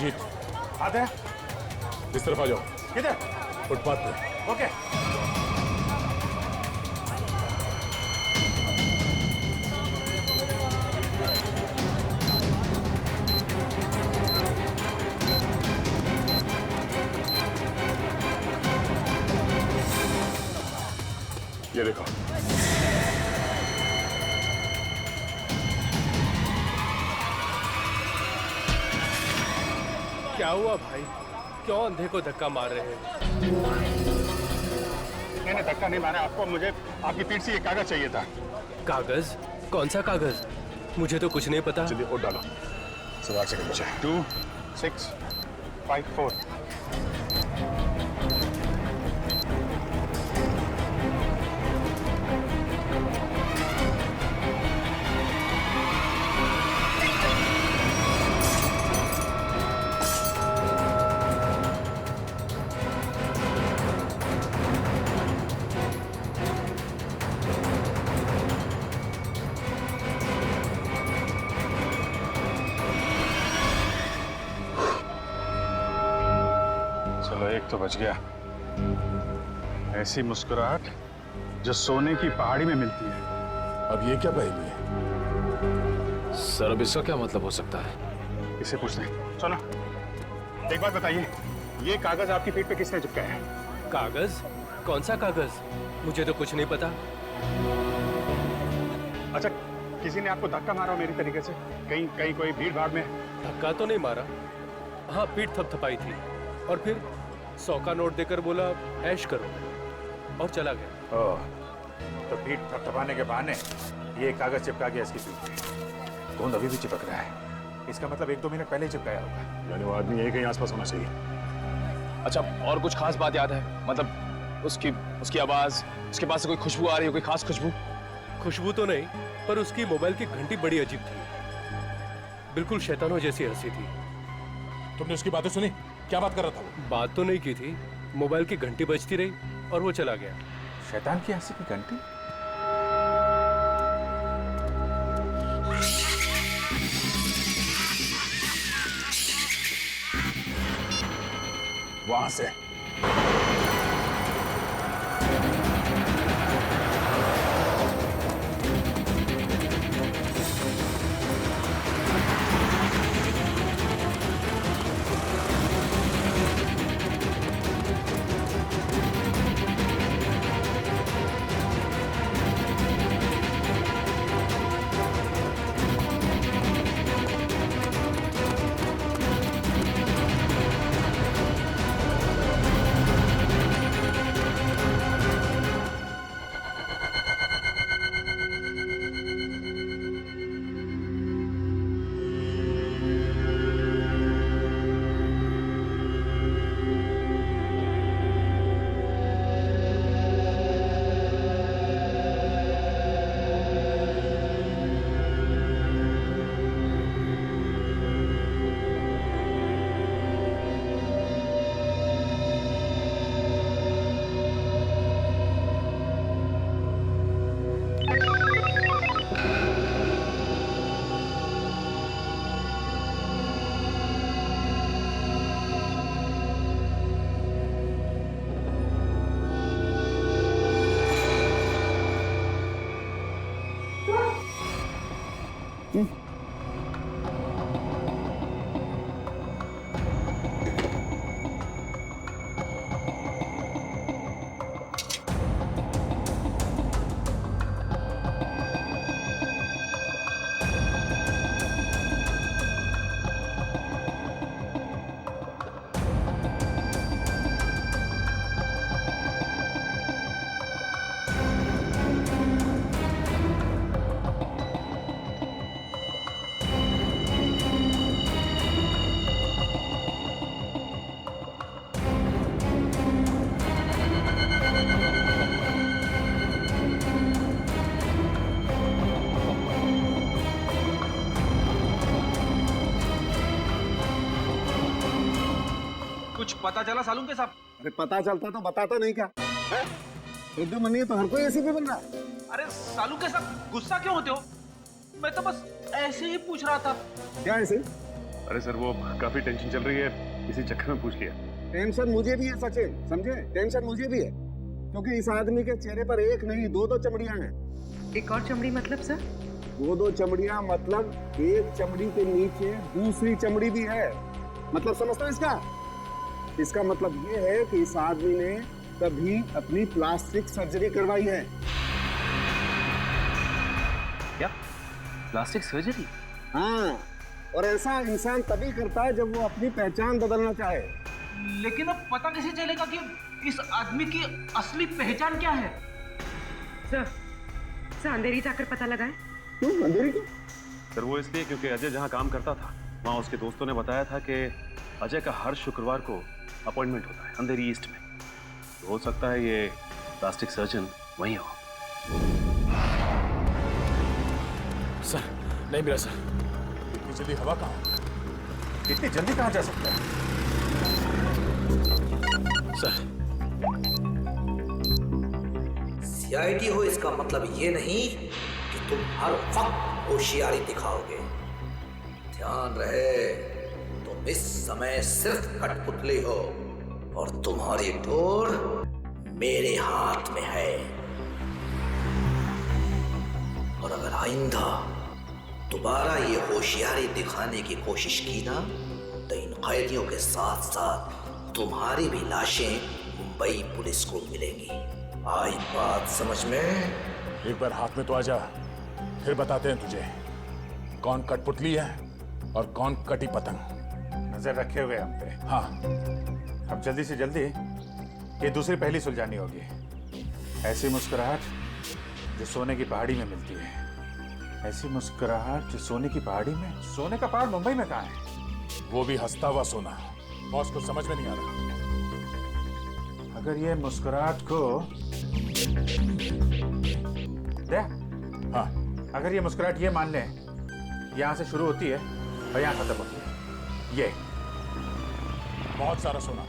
अभिजीत आते हैं। इस तरफ आ जाओ। किधर? फुटपाथ पे। ओके। ये देखो। क्या हुआ भाई? क्यों अंधे को धक्का मार रहे हैं? मैंने धक्का नहीं मारा आपको, मुझे आपकी पीठ से ये कागज चाहिए था। कागज? कौन सा कागज? मुझे तो कुछ नहीं पता। जल्दी वोट डालो। सवाल से नीचे। 2 6 5 4। चलो एक तो बच गया। ऐसी मुस्कुराहट जो सोने की पहाड़ी में मिलती है। अब ये क्या पहेली है? सर अब इसका क्या मतलब हो सकता है? इसे पूछते हैं। सुनो, एक बात बताइए, ये कागज आपकी पीठ पे किसने चिपकाया है? कागज? कौन सा कागज? मुझे तो कुछ नहीं पता। अच्छा, किसी ने आपको धक्का मारा हो मेरी तरीके से? कहीं कहीं कोई भीड़ भाड़ में? धक्का तो नहीं मारा। हाँ, पीठ थपथपाई थी और फिर 100 का नोट देकर बोला ऐश करो और चला गया। ओह, तो पीठ थपथपाने के बहाने ये कागज चिपका गया इसकी पीठ पे। गोंद अभी भी चिपक रहा है। इसका मतलब 1-2 मिनट पहले ही चिपकाया होगा। यानी वो आदमी यही कहीं आसपास होना चाहिए। अच्छा, और कुछ खास बात याद है? मतलब उसकी आवाज, उसके पास से कोई खुशबू आ रही है, कोई खास खुशबू? खुशबू तो नहीं, पर उसकी मोबाइल की घंटी बड़ी अजीब थी। बिल्कुल शैतानों जैसी हंसी थी। तुमने उसकी बातें सुनी? क्या बात कर रहा था वो? बात तो नहीं की थी, मोबाइल की घंटी बजती रही और वो चला गया। शैतान की हंसी की घंटी? वहां से। कुछ पता चला सालून के साहब? अरे पता चलता तो बताता नहीं क्या है? एकदम नहीं है तो हर कोई ऐसे भी बन रहा है। अरे सालू के साहब गुस्सा क्यों होते हो? मैं तो बस ऐसे ही पूछ रहा था। क्या ऐसे? अरे सर वो काफी टेंशन चल रही है, इसी चक्कर में पूछ लिया। टेंशन मुझे भी है सचिन, समझे? टेंशन मुझे भी है क्योंकि इस आदमी के चेहरे पर एक नहीं दो चमड़ियां हैं। एक और चमड़ी मतलब सर? दो चमड़ियां मतलब एक चमड़ी के नीचे दूसरी चमड़ी भी है। मतलब समझता है इसका? इसका मतलब ये है कि इस आदमी ने कभी अपनी प्लास्टिक सर्जरी करवाई है। क्या प्लास्टिक सर्जरी? हाँ, और ऐसा इंसान तभी करता है जब वो अपनी पहचान बदलना चाहे। लेकिन अब पता कैसे चलेगा कि इस आदमी की असली पहचान क्या है? सर अंधेरी जाकर पता लगाए। क्यों अंधेरी क्यों? सर वो इसलिए क्योंकि अजय जहाँ काम करता था वहाँ उसके दोस्तों ने बताया था कि अजय का हर शुक्रवार को अपॉइंटमेंट होता है अंधेरी ईस्ट में। तो हो सकता है ये प्लास्टिक सर्जन वहीं हो। सर नहीं मिला सर। इतनी जल्दी हवा कहाँ? इतनी जल्दी कहाँ जा सकता है? सर सीआईडी हो इसका मतलब ये नहीं कि तुम हर वक्त होशियारी दिखाओगे। ध्यान रहे तुम इस समय सिर्फ कठपुतली हो और तुम्हारी डोर मेरे हाथ में है। और अगर आइंदा दोबारा ये होशियारी दिखाने की कोशिश की ना तो इन कैदियों के साथ साथ तुम्हारी भी लाशें मुंबई पुलिस को मिलेंगी। आई बात समझ में? एक बार हाथ में तो आ जा, फिर बताते हैं तुझे कौन कठपुतली है और कौन कटी पतंग। नजर रखे हुए हम पे। हाँ, अब जल्दी से जल्दी ये दूसरी पहली सुलझानी होगी। ऐसी मुस्कुराहट जो सोने की पहाड़ी में मिलती है। ऐसी मुस्कुराहट जो सोने की पहाड़ी में। सोने का पहाड़ मुंबई में कहाँ है? वो भी हंसता हुआ सोना। बॉस को समझ में नहीं आ रहा। अगर ये मुस्कुराहट को दे, हाँ, अगर ये मुस्कुराहट ये मान ले यहाँ से शुरू होती है और यहाँ खत्म होती है। ये बहुत सारा सोना।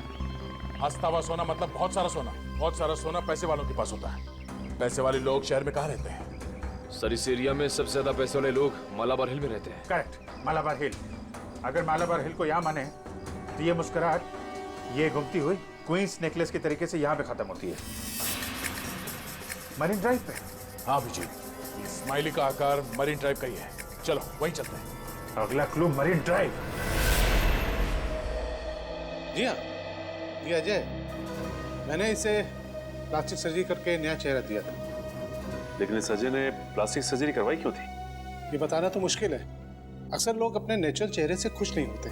हंसता हुआ सोना मतलब बहुत सारा सोना। बहुत सारा सोना पैसे वालों के पास होता है। पैसे वाले लोग शहर में कहाँ रहते हैं? सर इस एरिया में सबसे ज्यादा पैसे वाले लोग मालाबार हिल में रहते हैं। करेक्ट, मालाबार हिल। अगर मालाबार हिल को यहाँ माने तो ये मुस्कुराहट ये घूमती हुई क्वींस नेकलेस के तरीके से यहाँ पे खत्म होती है, मरीन ड्राइव पे। हाँ विजय, ये स्माइली का आकार मरीन ड्राइव का ही है। चलो वहीं चलते हैं। अगला क्लू मरीन ड्राइव। जी हाँ, जी अजय, मैंने इसे प्लास्टिक सर्जरी करके नया चेहरा दिया था। लेकिन इस अजय ने प्लास्टिक सर्जरी करवाई क्यों थी? ये बताना तो मुश्किल है। अक्सर लोग अपने नेचुरल चेहरे से खुश नहीं होते,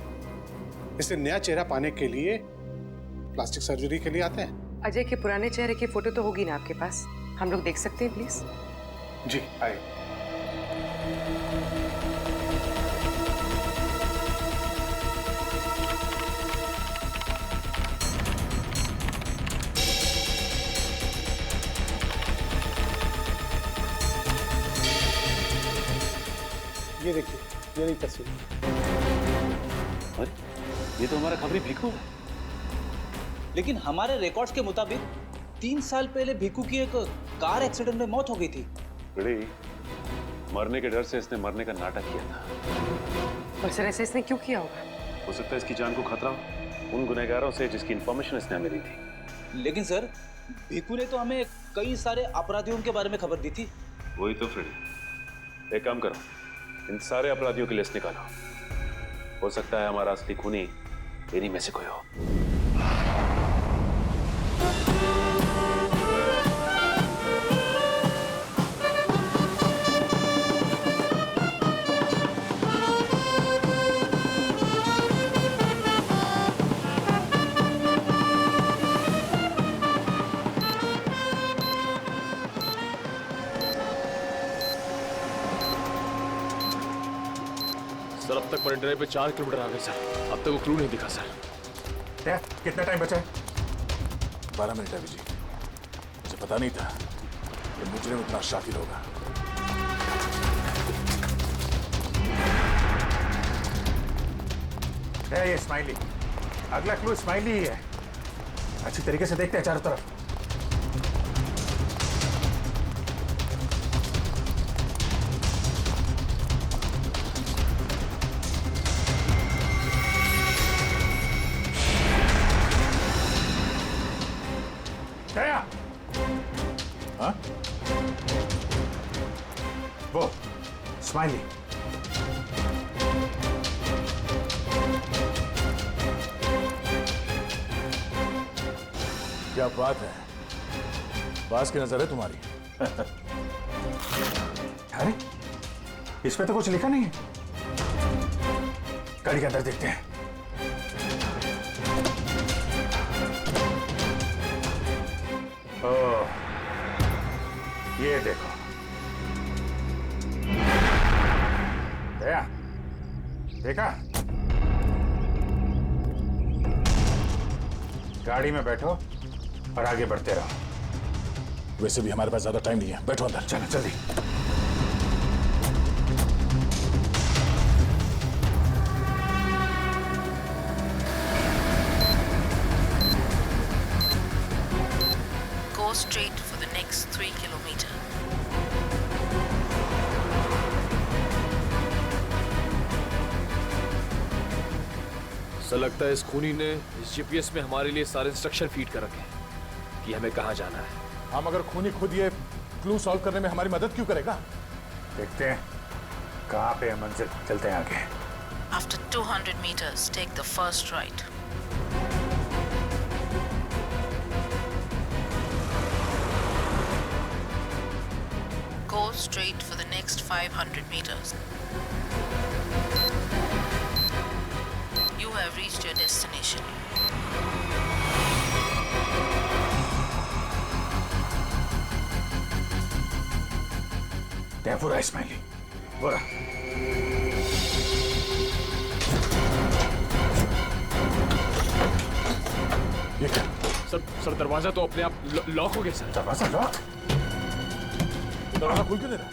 इसलिए नया चेहरा पाने के लिए प्लास्टिक सर्जरी के लिए आते हैं। अजय के पुराने चेहरे की फोटो तो होगी ना आपके पास? हम लोग देख सकते हैं प्लीज? जी आए। ये देखिए, ये रही तस्वीर। अरे ये तो हमारा खबरी भिक्खू है। लेकिन हमारे रिकॉर्ड्स के मुताबिक 3 साल पहले भिक्खू की एक कार एक्सीडेंट में मौत हो गई थी। बड़ी मरने के डर से इसने मरने का नाटक किया था। और सर ऐसे इसने क्यों किया होगा? हो सकता है इसकी जान को खतरा हो उन गुनहगारों से जिसकी इंफॉर्मेशन इसने हमें दी थी। लेकिन सर भिक्खू ने तो हमें कई सारे अपराधियों के बारे में खबर दी थी। वही तो फ्रेडी, एक काम करो, इन सारे अपराधियों की लिस्ट निकालो। हो सकता है हमारा असली खूनी इन्हीं में से कोई हो। सर अब तक मरीन ड्राइव पे 4 किलोमीटर आ गए सर। अब तक वो क्लू नहीं दिखा सर। क्या कितना टाइम बचा है? 12 मिनट है विजय। मुझे पता नहीं था कि मुजरिम इतना शातिर होगा। है ये स्माइली। अगला क्लू स्माइली ही है। अच्छी तरीके से देखते हैं चारों तरफ। हाँ? वो स्माइली। क्या बात है, बास की नजर है तुम्हारी। अरे इस पे तो कुछ लिखा नहीं है। गाड़ी के अंदर देखते हैं। ओह, ये देखो। दया, देखा? गाड़ी में बैठो और आगे बढ़ते रहो। वैसे भी हमारे पास ज्यादा टाइम नहीं है, बैठो अंदर। चलो जल्दी। Go straight for the next 3 kilometers. Sir लगता है इस खूनी ने इस जीपीएस में हमारे लिए सारे इंस्ट्रक्शन फीड कर रखे हैं कि हमें कहाँ जाना है। हम अगर खूनी खुद ये क्लू सॉल्व करने में हमारी मदद क्यों करेगा? देखते हैं कहाँ पे है मंजिल। चलते हैं आगे। After 200 meters, take the first right. Go straight for the next 500 meters. You have reached your destination. क्या पूरा स्माइली पूरा। ये क्या? सर दरवाजा तो अपने आप लॉक हो गया सर। दरवाजा लॉक? दरवाजा खुल क्यों नहीं रहा?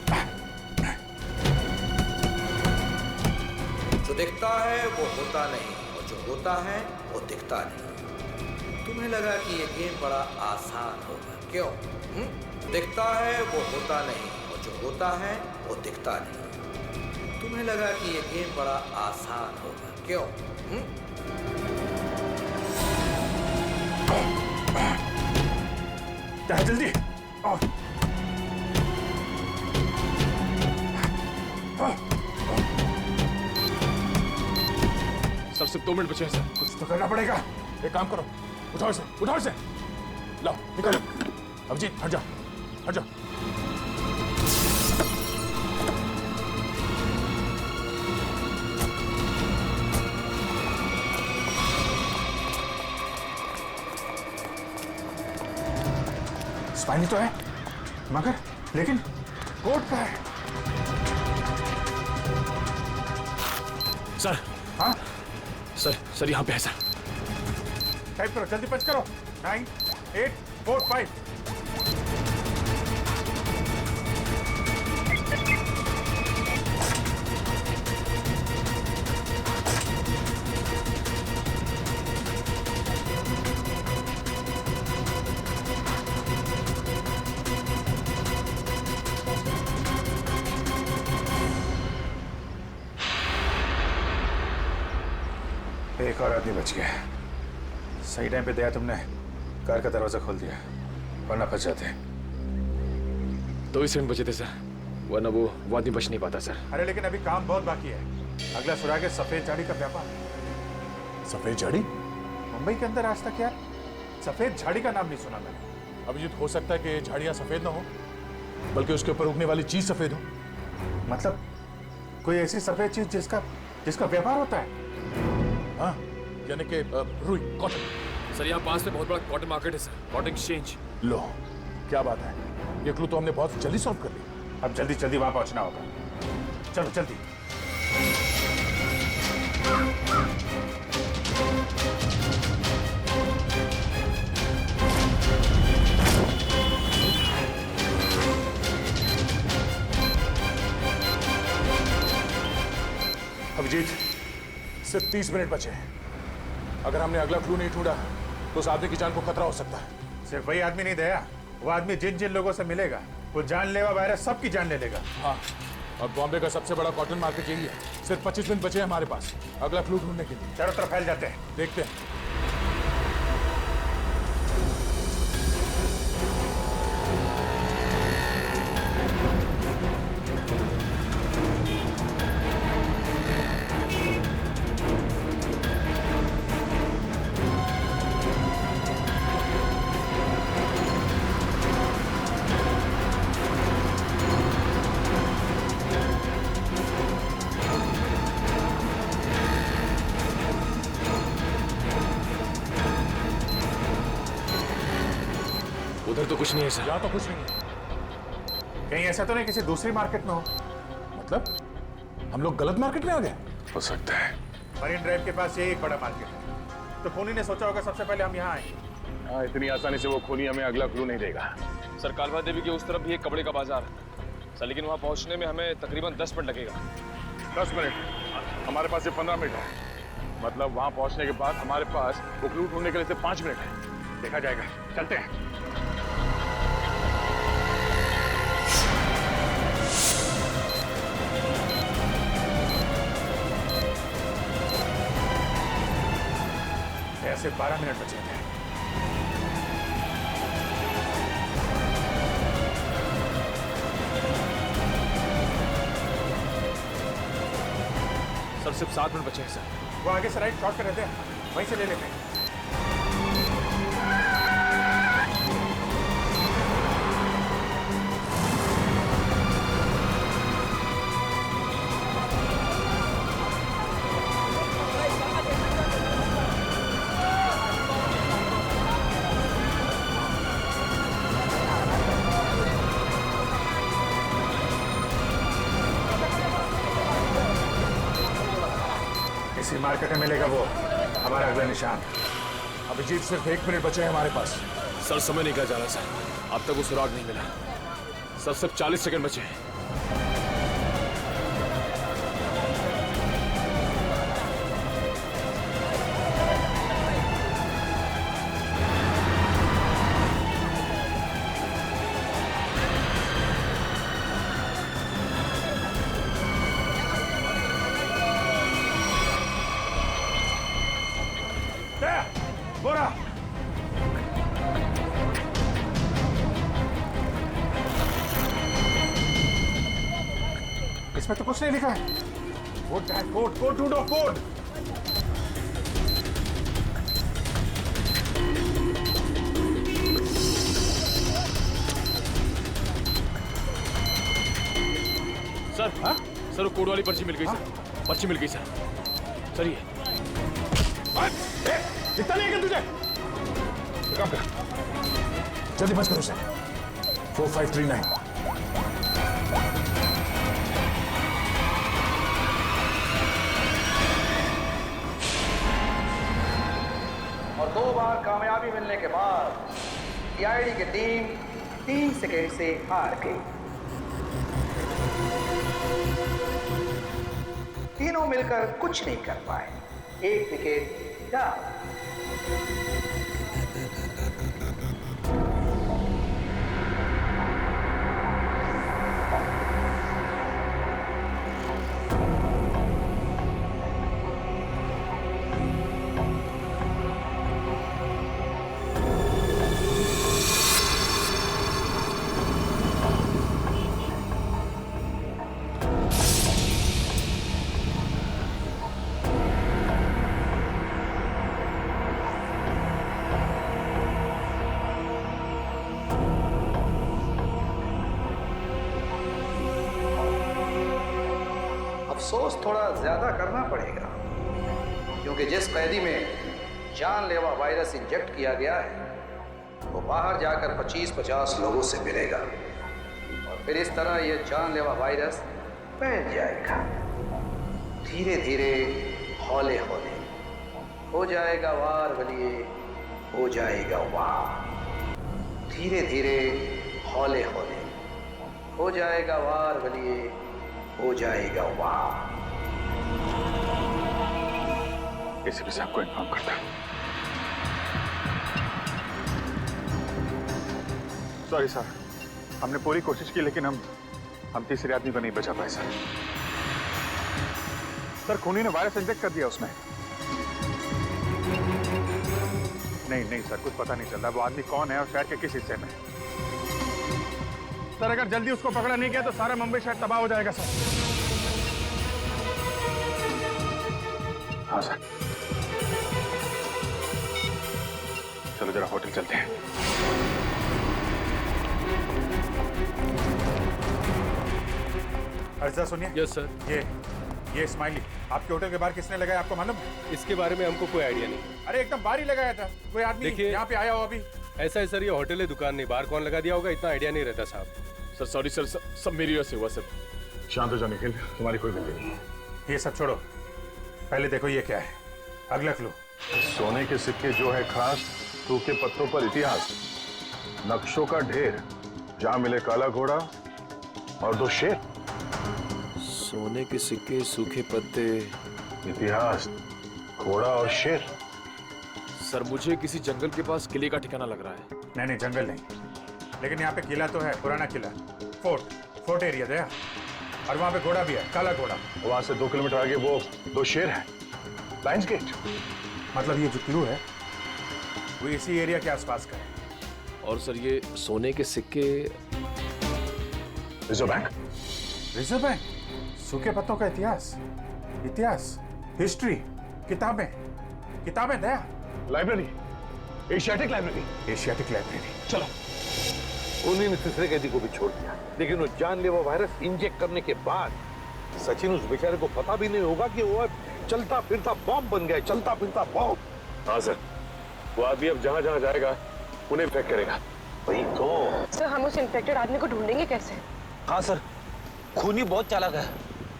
जो दिखता है वो होता नहीं और जो होता है वो दिखता नहीं। तुम्हें लगा कि ये गेम बड़ा आसान होगा, क्यों? दिखता है वो होता नहीं और जो होता है वो दिखता नहीं। तुम्हें लगा कि ये गेम बड़ा आसान होगा, क्यों? जल्दी। सर सिर्फ 2 मिनट बचे हैं सर। कुछ तो करना पड़ेगा। एक काम करो, उठाओ इसे, उठाओ इसे। लाओ निकलो। अभिजीत हट जाओ, हट जाओ। स्माइली तो है मगर लेकिन कोट का है। सर। हाँ सर यहाँ पे है सर। टाइप करो, जल्दी पंच करो। 9 8 4 5। एक और आदमी बच गया। सही टाइम पे दया तुमने कार का दरवाजा खोल दिया, वरना फंस जाते। 2 ही सेकंड बचे थे सर, वरना वो आदमी बच नहीं पाता सर। अरे लेकिन अभी काम बहुत बाकी है। अगला सुराग है सफेद झाड़ी का व्यापार। सफेद झाड़ी? मुंबई के अंदर आज तक यार सफेद झाड़ी का नाम नहीं सुना मैंने। अभिजीत हो सकता है कि झाड़ियाँ सफेद ना हो, बल्कि उसके ऊपर उगने वाली चीज सफेद हो। मतलब कोई ऐसी सफेद चीज जिसका व्यापार होता है? हाँ, यानी कि रुई, कॉटन। सर यहाँ पास में बहुत बड़ा कॉटन मार्केट है सर, कॉटन एक्सचेंज। लो क्या बात है, ये क्लू तो हमने बहुत जल्दी सॉल्व कर लिया। अब जल्दी जल्दी वहां पहुंचना होगा। चलो जल्दी। अभिजीत सिर्फ 30 मिनट बचे हैं। अगर हमने अगला क्लू नहीं ढूंढा तो उस आदमी की जान को खतरा हो सकता है। सिर्फ वही आदमी नहीं दया, वो आदमी जिन जिन लोगों से मिलेगा वो जानलेवा वायरस सबकी जान ले लेगा। हाँ, और बॉम्बे का सबसे बड़ा कॉटन मार्केट यही है। सिर्फ 25 मिनट बचे हैं हमारे पास अगला क्लू ढूंढने के लिए। चारों तरफ फैल जाते हैं, देखते हैं। उधर तो कुछ नहीं है सर। यहाँ तो कुछ नहीं है। कहीं ऐसा तो नहीं किसी दूसरी मार्केट में हो? मतलब हम लोग गलत मार्केट में आ गए? हो सकता है। मरीन ड्राइव के पास यही एक बड़ा मार्केट है, तो खूनी ने सोचा होगा सबसे पहले हम यहाँ आए। हाँ, इतनी आसानी से वो खूनी हमें अगला क्लू नहीं देगा। सर, कालवा देवी के उस तरफ भी एक कपड़े का बाजार है सर, लेकिन वहाँ पहुँचने में हमें तकरीबन 10 मिनट लगेगा। 10 मिनट? हमारे पास सिर्फ 15 मिनट है। मतलब वहां पहुंचने के बाद हमारे पास वो क्लू ढूंढने के लिए सिर्फ 5 मिनट है। देखा जाएगा, चलते हैं। ऐसे 12 मिनट बचे थे। सर, सिर्फ 7 मिनट बचे हैं सर। वो आगे से राइट शॉर्ट कर रहते हैं, वहीं से ले लेते हैं। इसी मार्केट में मिलेगा वो हमारा अगला निशान। अभिजीत, सिर्फ 1 मिनट बचे हैं हमारे पास। सर, समय निकल जा रहा सर, अब तक वो सुराग नहीं मिला सर। सिर्फ 40 सेकंड बचे हैं। बोरा इसमें तो कुछ नहीं लिखा है। कोड कोड ढूंढो, कोड। सर, हाँ? सर, वो कोड वाली पर्ची मिल गई सर। पर्ची मिल गई सर। सर, ये इतना नहीं है तुझे? काम कर, जल्दी बच करो सर। 4539। और 2 बार कामयाबी मिलने के बाद सीआईडी की टीम 3 सेकेंड से हार गई। तीनों मिलकर कुछ नहीं कर पाए। 1 विकेट डाउन। अफसोस थोड़ा ज्यादा करना पड़ेगा, क्योंकि जिस कैदी में जानलेवा वायरस इंजेक्ट किया गया है वो बाहर जाकर 25-50 लोगों से मिलेगा और फिर इस तरह ये जानलेवा वायरस फैल जाएगा। धीरे धीरे, हौले हौले हो जाएगा वार वलिए, हो जाएगा वार। धीरे धीरे, हौले हौले हो जाएगा वार वलिए, हो जाएगा वाह। एसीपी साहब को इन्फॉर्म करता है। सॉरी सर, हमने पूरी कोशिश की लेकिन हम तीसरे आदमी को नहीं बचा पाए सर। सर, खूनी ने वायरस इंजेक्ट कर दिया उसमें। नहीं सर, कुछ पता नहीं चल रहा वो आदमी कौन है और शहर के किस हिस्से में। सर, अगर जल्दी उसको पकड़ा नहीं गया तो सारा मुंबई शहर तबाह हो जाएगा सर। हाँ सर, चलो जरा होटल चलते हैं। अर्जा सुनिए। Yes sir. ये स्माइली आपके होटल के बाहर किसने लगाया, आपको मालूम है? इसके बारे में हमको कोई आइडिया नहीं। अरे एकदम बाहर ही लगाया था। कोई आदमी यहाँ पे आया हो अभी? ऐसा है सर, ये होटल है, दुकान नहीं। बाहर कौन लगा दिया होगा इतना आइडिया नहीं रहता साहब। सर सॉरी सर, सब मेरी वजह से हुआ सर। शांत हो जाओ निखिल, तुम्हारी कोई गलती नहीं है। ये सब छोड़ो, पहले देखो ये क्या है। अगला क्लू। सोने के सिक्के जो है खास, सूखे पत्तों पर इतिहास, नक्शों का ढेर, जहां मिले काला घोड़ा और 2 शेर। सोने के सिक्के, सूखे पत्ते, इतिहास, घोड़ा और शेर। सर मुझे किसी जंगल के पास किले का ठिकाना लग रहा है। नहीं नहीं, जंगल नहीं, लेकिन यहाँ पे किला तो है, पुराना किला, फोर्ट एरिया दया। और वहाँ पे घोड़ा भी है, काला घोड़ा। वहां से 2 किलोमीटर आगे वो 2 शेर हैं, लायंस गेट। मतलब ये जो क्लू है वो इसी एरिया के आसपास का है। और सर ये सोने के सिक्के, रिजर्व बैंक। रिजर्व बैंक, सूखे पत्तों का इतिहास, हिस्ट्री, किताबें दया। Library, Asiatic library. चलो। उन्हीं ने तीसरे कैदी को भी छोड़ दिया, लेकिन वो जानलेवा वायरस इंजेक्ट करने के बाद सचिन उस बेचारे को पता भी नहीं होगा कि वो चलता फिरता बॉम्ब बन गया, चलता फिरता बॉम्ब। हाँ सर, वो आदमी अब जहां जहां जाएगा उन्हें इन्फेक्ट करेगा। वही तो सर, हम उस इन्फेक्टेड आदमी को ढूंढेंगे कैसे? हाँ सर, खूनी बहुत चालाक है।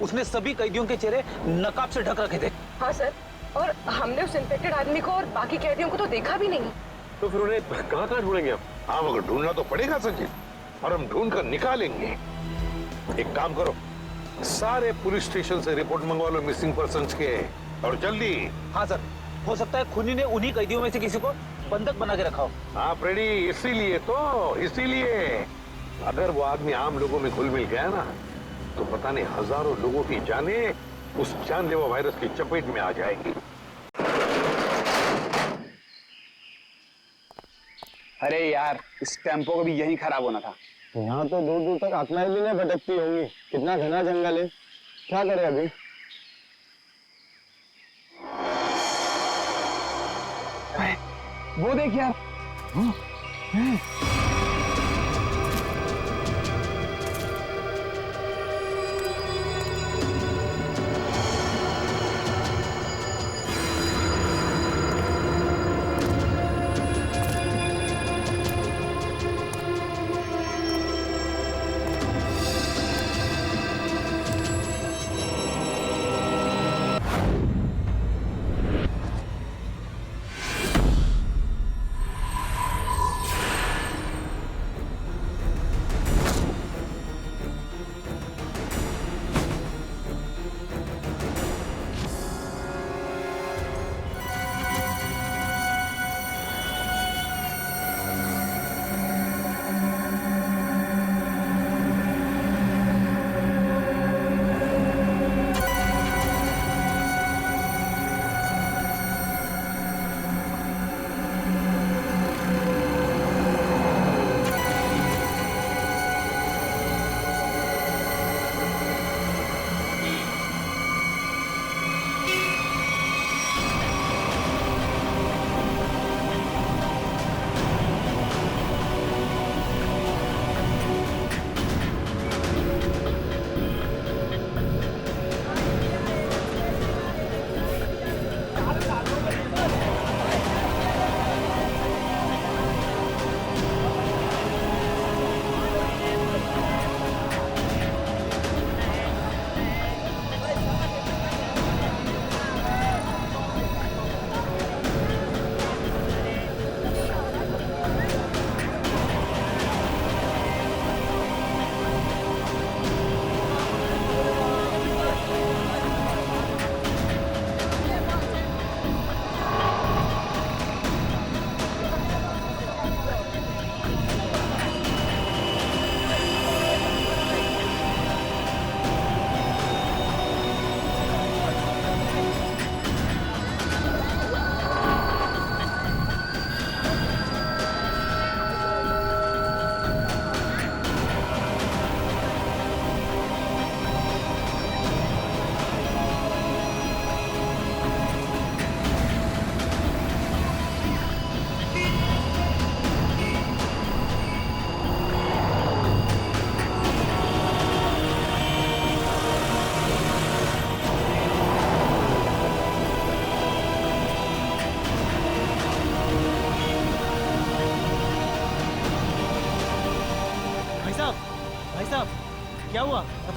उसने सभी कैदियों के चेहरे नकाब से ढक रखे थे। हाँ सर, और हमने उस इन्फेक्टेड आदमी को और बाकी कैदियों को तो देखा भी नहीं। तो फिर उन्हें कहाँ कहाँ ढूंढेंगे हम? हाँ, मगर ढूंढना तो पड़ेगा सचिन, और हम ढूंढ कर निकालेंगे। एक काम करो, सारे पुलिस स्टेशन से रिपोर्ट मंगवा लो मिसिंग पर्सन्स के, और जल्दी। हाँ सर, हो सकता है खूनी ने उन्हीं कैदियों में से किसी को बंधक बना के रखा हो। हाँ फ्रेडी, इसीलिए अगर वो आदमी आम लोगों में घुल मिल गया ना, तो पता नहीं हजारों लोगों की जानें उस जानलेवा वायरस की चपेट में आ जाएगी। अरे यार, इस टेम्पो को भी यही खराब होना था। यहाँ तो दूर दूर तक आत्माएं भी नहीं भटकती होंगी। कितना घना जंगल है, क्या करें अभी? वो देख यार।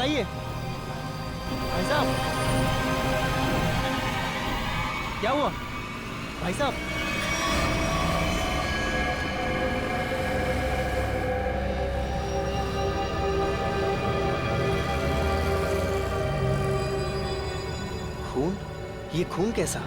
बताइए भाई साहब, क्या हुआ भाई साहब? खून? ये खून कैसा?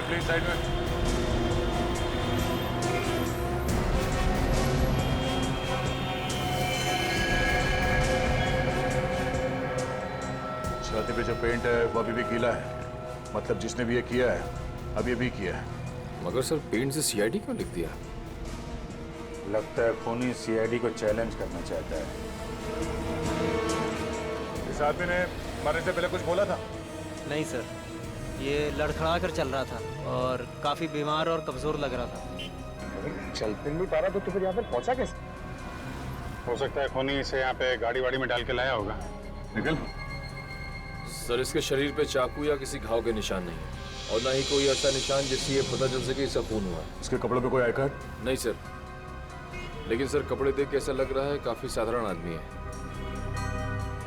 प्लीज साइड में। छाती पे जो पेंट है वो अभी भी गीला है, मतलब जिसने भी ये किया है अभी भी किया है। मगर सर पेंट से सीआईडी क्यों लिख दिया? लगता है खूनी सीआईडी को चैलेंज करना चाहता है। इस आदमी ने मरने से पहले कुछ बोला था? नहीं सर, ये लड़खड़ा कर चल रहा था और काफी बीमार और कमजोर लग रहा था। चल फिर नहीं पा रहा तो फिर यहाँ पर पहुंचा कैसे? हो सकता है खूनी इसे यहाँ पे गाड़ी वाड़ी में डाल के लाया होगा। निकल। सर इसके शरीर पे चाकू या किसी घाव के निशान नहीं है और ना ही कोई ऐसा निशान जिससे ये पता चल सके इसका खून हुआ है। इसके कपड़ों पे कोई आई कार्ड? नहीं सर, लेकिन सर कपड़े देख के ऐसा लग रहा है काफी साधारण आदमी है।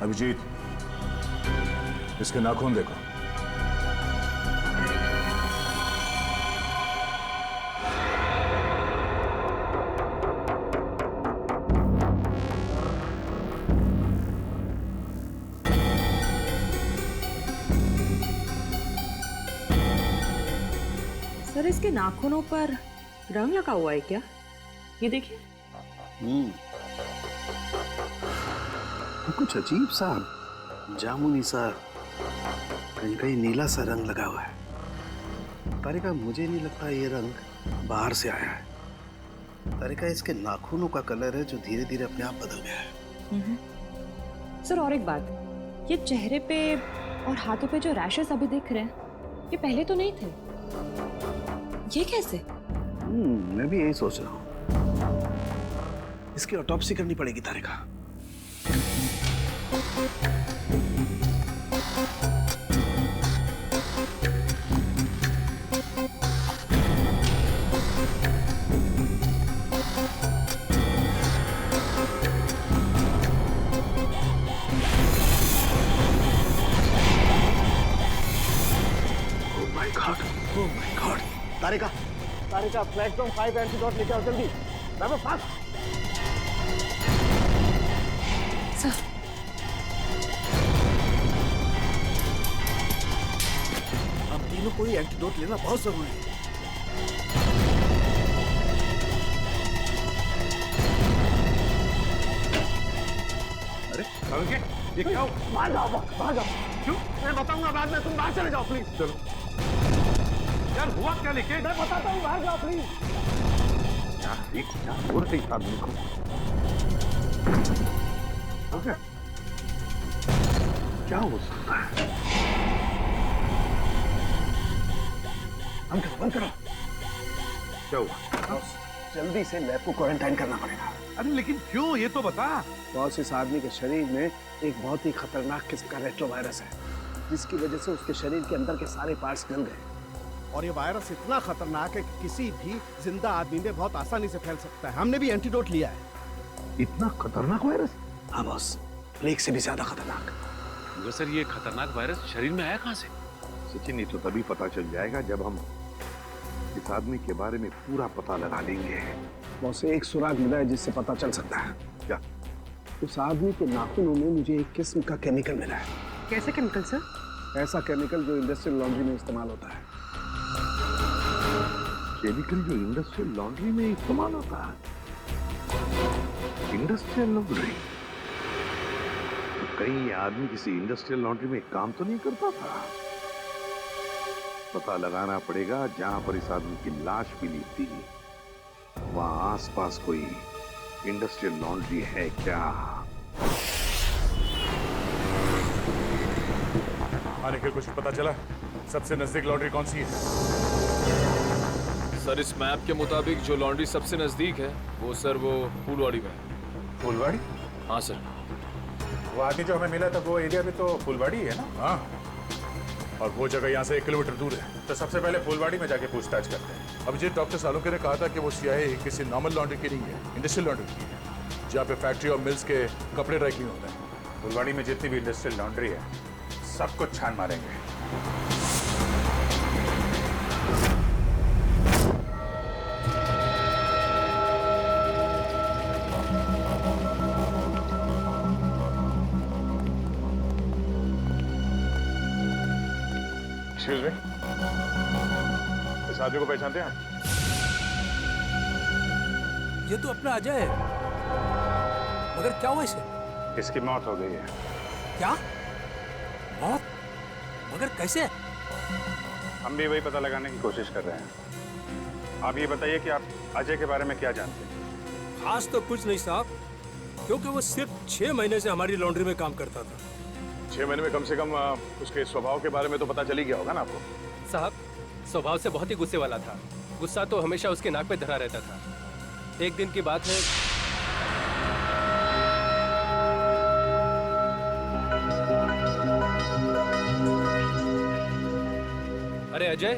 अभिजीत, इसके नाखून देखो। सर इसके नाखूनों पर रंग लगा हुआ है क्या? ये देखिए। कुछ अजीब सा जामुनी सा, कहीं कहीं नीला सा रंग लगा हुआ है। तारिका, मुझे नहीं लगता ये रंग बाहर से आया है। तारिका, इसके नाखूनों का कलर है जो धीरे धीरे अपने आप बदल गया है। सर और एक बात, ये चेहरे पे और हाथों पे जो रैशेस अभी दिख रहे हैं ये पहले तो नहीं थे। ये कैसे? मैं भी यही सोच रहा हूँ। इसकी ऑटोप्सी करनी पड़ेगी तारिका। Oh my God! Tarika, Tarika, platform 5 antidote लेके आओ जल्दी। बाबा फास्ट। सर, हम तीनों को ही एंटीडोट लेना बहुत जरूरी है। अरे ये क्या? बाहर जाओ, बाहर जाओ। क्यों? मैं बताऊंगा बाद में, तुम बाहर चले जाओ प्लीज। चलो यार, हुआ क्या लेके? मैं बताता हूँ, बाहर जाओ प्लीज। क्या हो रही है आदमी को? ओके, क्या हो सकता है? बंद करो। क्या हुआ? जल्दी से लैब को क्वारंटाइन करना पड़ेगा। अरे लेकिन क्यों, ये तो बता। बॉस, इस आदमी के शरीर में एक बहुत ही खतरनाक किस्म का रेट्रोवायरस है, जिसकी वजह से उसके शरीर के अंदर के सारे पार्ट्स गल गए। और ये वायरस इतना खतरनाक है कि किसी भी जिंदा आदमी में बहुत आसानी से फैल सकता है। हमने भी एंटीडोट लिया है। इतना खतरनाक वायरस? हाँ बॉस, प्लेग से भी ज्यादा खतरनाक। मगर सर ये खतरनाक वायरस शरीर में आया कहाँ से? सचिन, ये तो तभी पता चल जाएगा जब हम इस आदमी के बारे में पूरा पता लगा लेंगे। बॉस, एक सुराग मिला है जिससे पता चल सकता है। क्या? उस आदमी के नाखूनों में मुझे एक किस्म का केमिकल मिला है। कैसे केमिकल सर? ऐसा केमिकल जो इंडस्ट्रियल लॉन्ड्री में इस्तेमाल होता है। केमिकल जो इंडस्ट्रियल लॉन्ड्री में इस्तेमाल होता है? Industrial laundry? तो कहीं ये आदमी किसी इंडस्ट्रियल लॉन्ड्री में काम तो नहीं करता था? पता लगाना पड़ेगा जहां पर इस आदमी की लाश मिली थी, वहां आसपास कोई इंडस्ट्रियल लॉन्ड्री है क्या? हाँ निखिल, कुछ पता चला सबसे नजदीक लॉन्ड्री कौन सी है? सर इस मैप के मुताबिक जो लॉन्ड्री सबसे नजदीक है वो फूलवाड़ी में है। फुलवाड़ी? हाँ सर। वो आदमी जो हमें मिला था वो एरिया भी तो फुलवाड़ी है ना? हाँ, और वो जगह यहाँ से 1 किलोमीटर दूर है। तो सबसे पहले फुलवाड़ी में जाके पूछताछ करते हैं। अभिजीत, डॉक्टर सालुंके ने कहा था कि वो सीआईए किसी नॉर्मल लॉन्ड्री की नहीं है, इंडस्ट्रियल लॉन्ड्री की है, जहाँ पे फैक्ट्री और मिल्स के कपड़े ड्राई क्लीन होते हैं। फुलवाड़ी में जितनी भी इंडस्ट्रियल लॉन्ड्री है सब कुछ छान मारेंगे। एक्सक्यूज मी, इस आदमी को पहचानते हैं आप? ये तो अपना अजय है, मगर क्या हुआ इसे? इसकी मौत हो गई है। क्या मौत? मगर कैसे? हम भी वही पता लगाने की कोशिश कर रहे हैं। आप ये बताइए कि आप अजय के बारे में क्या जानते हैं? खास तो कुछ नहीं साहब, क्योंकि वो सिर्फ 6 महीने से हमारी लॉन्ड्री में काम करता था। 6 महीने में कम से कम उसके स्वभाव के बारे में तो पता चल ही गया होगा ना आपको? साहब स्वभाव से बहुत ही गुस्से वाला था। गुस्सा तो हमेशा उसके नाक पे धरा रहता था। एक दिन की बात है, अरे अजय,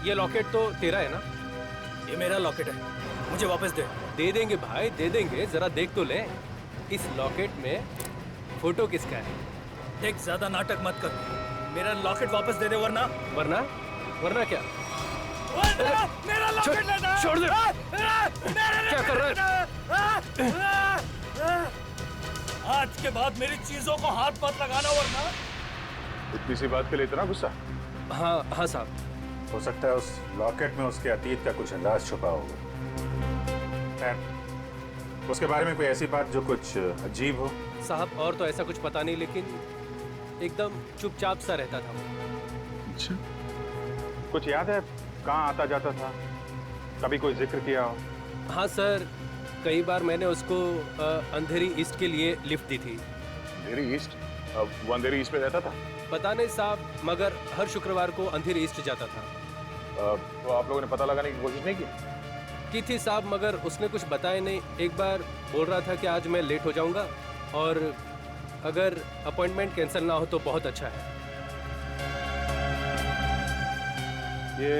ये लॉकेट तो तेरा है ना? ये मेरा लॉकेट है, मुझे वापस दे। दे देंगे भाई, दे देंगे, जरा देख तो ले। इस लॉकेट में फोटो किसका है? देख, ज्यादा नाटक मत कर, मेरा लॉकेट वापस दे दे, वरना वरना क्या? मेरा लॉकेट लेना! छोड़ दे! क्या कर रहा है? आज के बाद मेरी चीजों को हाथ मत लगाना, वरना। इतनी सी बात के लिए इतना गुस्सा? हाँ साहब। हो सकता है उस लॉकेट में उसके अतीत का कुछ राज छुपा होगा। उसके बारे में कोई ऐसी बात जो कुछ अजीब हो? साहब और तो ऐसा कुछ पता नहीं, लेकिन एकदम चुपचाप सा रहता था वो। अच्छा, कुछ याद है कहाँ आता जाता था? कभी कोई जिक्र किया हो? हाँ सर, कई बार मैंने उसको अंधेरी ईस्ट के लिए लिफ्ट दी थी। अंधेरी ईस्ट? वो अंधेरी ईस्ट में रहता था? पता नहीं साहब, मगर हर शुक्रवार को अंधेरी ईस्ट जाता था। तो आप लोगों ने पता लगाने की कोशिश नहीं की थी साहब, मगर उसने कुछ बताया नहीं। एक बार बोल रहा था कि आज मैं लेट हो जाऊंगा और अगर अपॉइंटमेंट कैंसिल ना हो तो बहुत अच्छा है। ये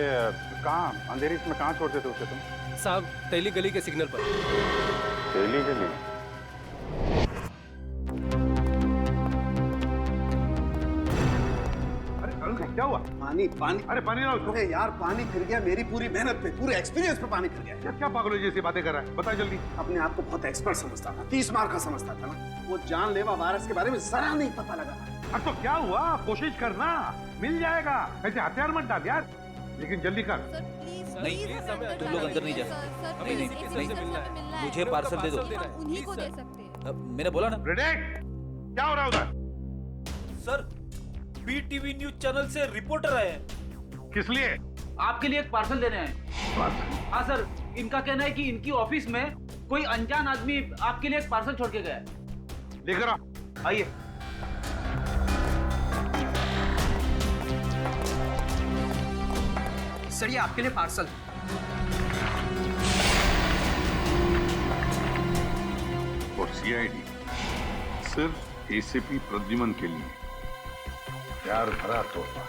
कहाँ अंधेरी में कहाँ छोड़ते थे उसे तुम? साहब तेली गली के सिग्नल पर। तेली गली? क्या हुआ? पानी पानी। अरे पानी लाओ। अरे यार, पानी फिर गया मेरी पूरी मेहनत पे, पूरे एक्सपीरियंस पे पानी फिर गया। क्या पागलों जैसी बातें कर रहा है? बता जल्दी। अपने आप को बहुत एक्सपर्ट समझता था, 30 मार का समझता था ना। वो जानलेवा वायरस के बारे में जरा नहीं पता लगा। अब तो क्या हुआ? कोशिश करना, मिल जाएगा। ऐसे हथियार मत डाल यार, लेकिन जल्दी कर। नहीं, तुम लोग अंदर नहीं जा सकते। नहीं, मुझे पार्सल दे दो। उन्हीं को दे सकते हैं। मैंने बोला ना। क्या हो रहा है उधर? सर, बीटीवी न्यूज चैनल से रिपोर्टर आए हैं। किस लिए? आपके लिए एक पार्सल देने आए। हाँ सर, इनका कहना है कि इनकी ऑफिस में कोई अनजान आदमी आपके लिए एक पार्सल छोड़ के गया है। लेकर आओ। आइए। सर, ये आपके लिए पार्सल। और सीआईडी सिर्फ एसीपी प्रद्युमन के लिए। प्यार भरा तोहफा।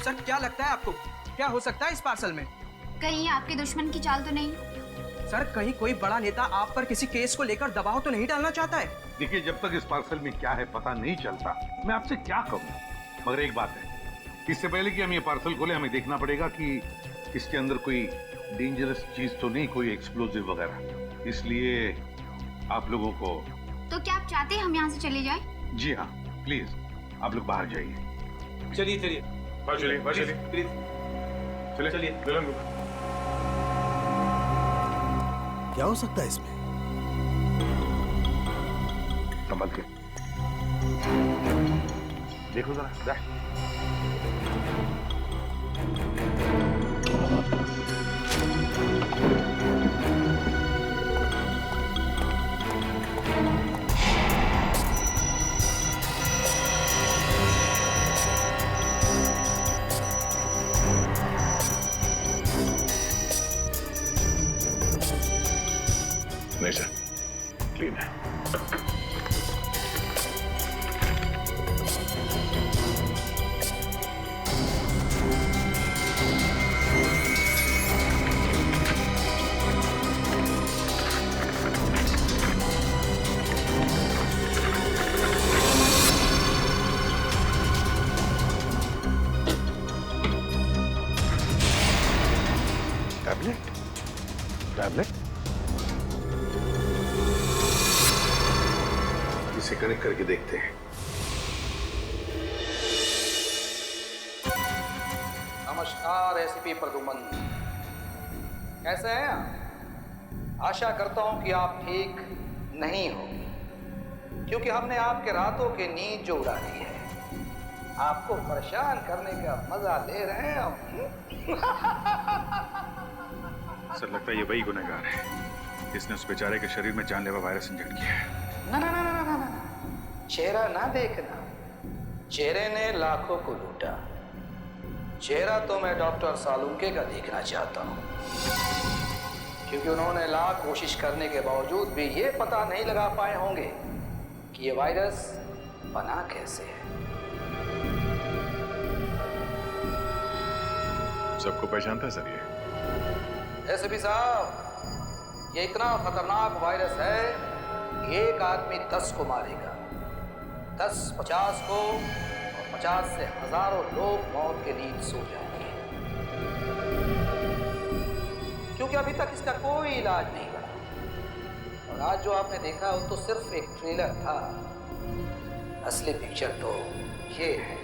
सर, क्या लगता है आपको, क्या हो सकता है इस पार्सल में? कहीं आपके दुश्मन की चाल तो नहीं? सर, कहीं कोई बड़ा नेता आप पर किसी केस को लेकर दबाव तो नहीं डालना चाहता है? देखिए, जब तक इस पार्सल में क्या है पता नहीं चलता, मैं आपसे क्या कहूँ। मगर एक बात है, इससे पहले कि हम ये पार्सल खोले, हमें देखना पड़ेगा कि इसके अंदर कोई डेंजरस चीज तो नहीं, कोई एक्सप्लोजिव वगैरह। इसलिए आप लोगों को। तो क्या आप चाहते हैं हम यहाँ से चले जाएं? जी हाँ, प्लीज आप लोग बाहर जाइए। चलिए चलिए प्लीज चलिए। क्या हो सकता है इसमें? संभल के देखो जरा। जा। नेचर क्लीन है। टैबलेट इसे कनेक्ट करके देखते हैं। नमस्कार एसीपी प्रदुमन, कैसे हैं आप? आशा करता हूं कि आप ठीक नहीं हो, क्योंकि हमने आपके रातों की नींद जो उड़ा दी है, आपको परेशान करने का मजा ले रहे हैं हम। सर लगता है ये वही गुनहगार है जिसने उस बेचारे के शरीर में जानलेवा वायरस इंजेक्ट किया है। ना ना ना ना ना ना, चेहरा ना देखना, चेहरे ने लाखों को लूटा। चेहरा तो मैं डॉक्टर सालुंके का देखना चाहता हूँ, क्योंकि उन्होंने लाख कोशिश करने के बावजूद भी ये पता नहीं लगा पाए होंगे कि ये वायरस बना कैसे है। सबको पहचानता है सर ये? एसपी साहब, ये इतना खतरनाक वायरस है कि एक आदमी 10 को मारेगा, 10 50 को, और 50 से हजारों लोग मौत के नींद सो जाएंगे, क्योंकि अभी तक इसका कोई इलाज नहीं बना। और आज जो आपने देखा वो तो सिर्फ एक ट्रेलर था, असली पिक्चर तो ये है।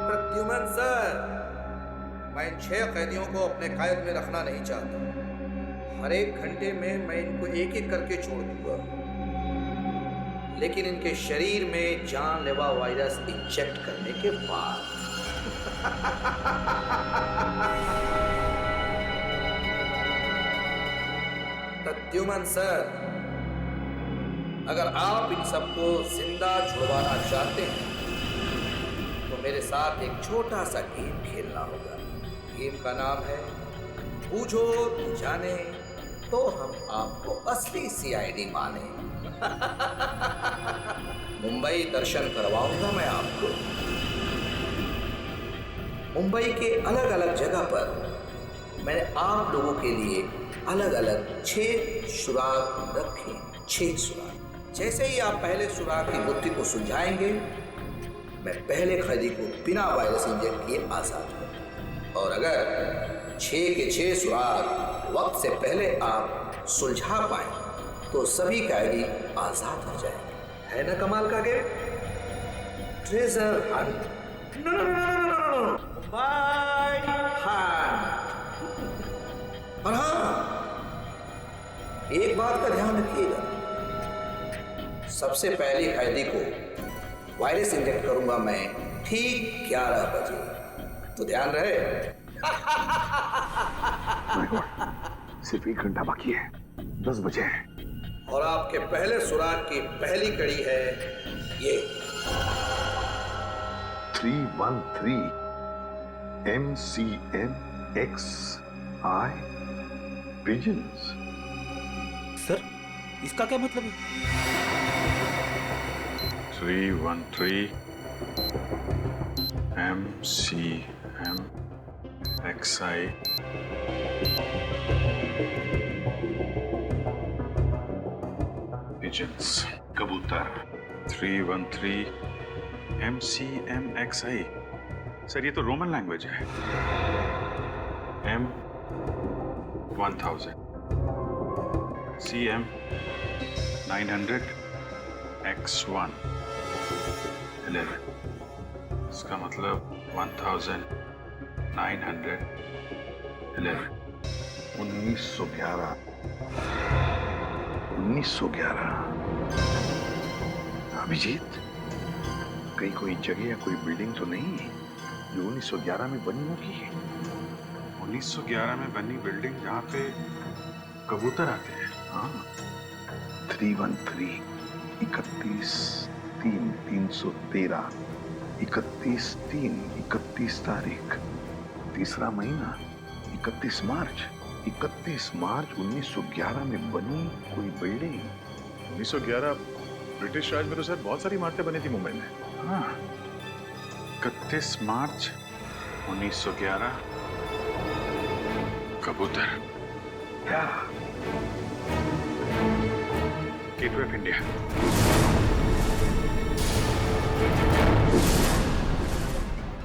प्रद्युमन सर, मैं इन 6 कैदियों को अपने कैद में रखना नहीं चाहता। हर एक घंटे में मैं इनको एक एक करके छोड़ दूंगा, लेकिन इनके शरीर में जानलेवा वायरस इंजेक्ट करने के बाद। प्रद्युमन सर, अगर आप इन सबको जिंदा छुड़वाना चाहते हैं तो मेरे साथ एक छोटा सा गेम खेलना होगा। गेम का नाम है बूझो तो जाने, तो हम आपको असली सीआईडी माने। मुंबई दर्शन करवाऊंगा मैं आपको। मुंबई के अलग अलग जगह पर मैंने आप लोगों के लिए अलग अलग 6 सुराग रखे। 6 सुराग। जैसे ही आप पहले सुराग की गुत्थी को सुलझाएंगे, मैं पहले कैदी को बिना वायरस इंजेक्ट किए आजाद करूं। और अगर 6 के 6 सुराग वक्त से पहले आप सुलझा पाए तो सभी कैदी आजाद हो जाएंगे। है ना कमाल का game? Treasure hunt. No no no no no no, bye hunt. और हाँ, एक बात का ध्यान रखिएगा, सबसे पहले कैदी को वायरस इंजेक्ट करूंगा मैं ठीक 11 बजे, तो ध्यान रहे। सिर्फ 1 घंटा बाकी है, 10 बजे है। और आपके पहले सुराग की पहली कड़ी है ये 313 MCMXI पिजन्स। सर, इसका क्या मतलब है? 313 MCMXI pigeons, कबूतर। 313 MCMXI, सर ये तो रोमन लैंग्वेज है। M1000 CM 900 X1 11, इसका मतलब 1911। 1911 1911 अभिजीत, कहीं कोई जगह या कोई बिल्डिंग तो नहीं है जो 1911 में बनी होगी? 1911 में बनी बिल्डिंग जहाँ पे कबूतर आते हैं। हाँ, 313 31/3/313 31/3 31 तारीख, तीसरा महीना 31 मार्च 1911 में बनी कोई बिल्डिंग। 1911 ब्रिटिश राज में तो सर बहुत सारी इमारतें बनी थी मुंबई में। हाँ, 31 मार्च 1911 कबूतर। क्या? Gateway of India.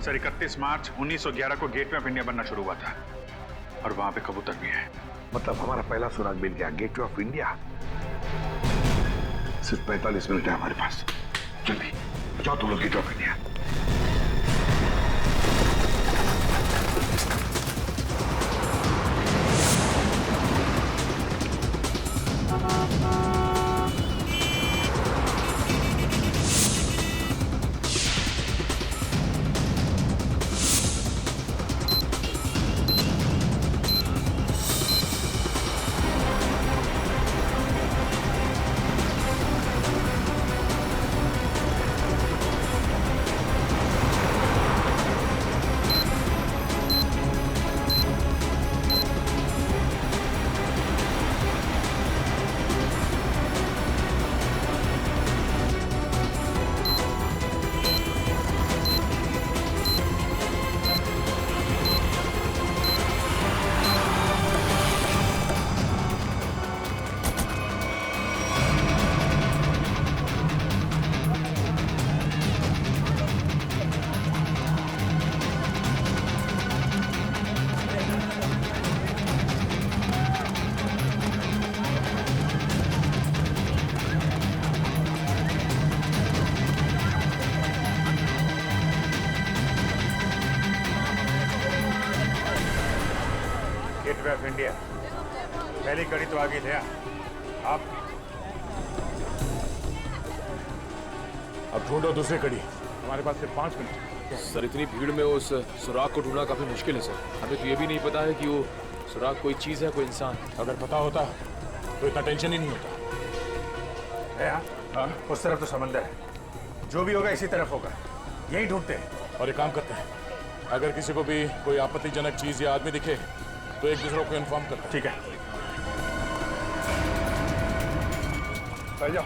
सर 31 मार्च 1911 को गेटवे ऑफ इंडिया बनना शुरू हुआ था और वहां पे कबूतर भी है। मतलब हमारा पहला सुराग मिल गया, गेटवे ऑफ इंडिया। सिर्फ 45 मिनट है हमारे पास, जल्दी जाओ तुम लोग gateway of India. Gateway of India, पहली कड़ी तो आगे थे आप। अब ढूंढो दूसरी कड़ी, हमारे पास सिर्फ 5 मिनट। सर इतनी भीड़ में उस सुराग को ढूंढना काफी मुश्किल है सर। हमें तो ये भी नहीं पता है कि वो सुराग कोई चीज है, कोई इंसान। अगर पता होता तो इतना टेंशन ही नहीं होता। हाँ, उस तरफ तो समंदर है, जो भी होगा इसी तरफ होगा, यही ढूंढते हैं। और एक काम करते हैं, अगर किसी को भी कोई आपत्तिजनक चीज या आदमी दिखे तो एक दूसरे को इन्फॉर्म करते हैं। ठीक है, बैठ जाओ।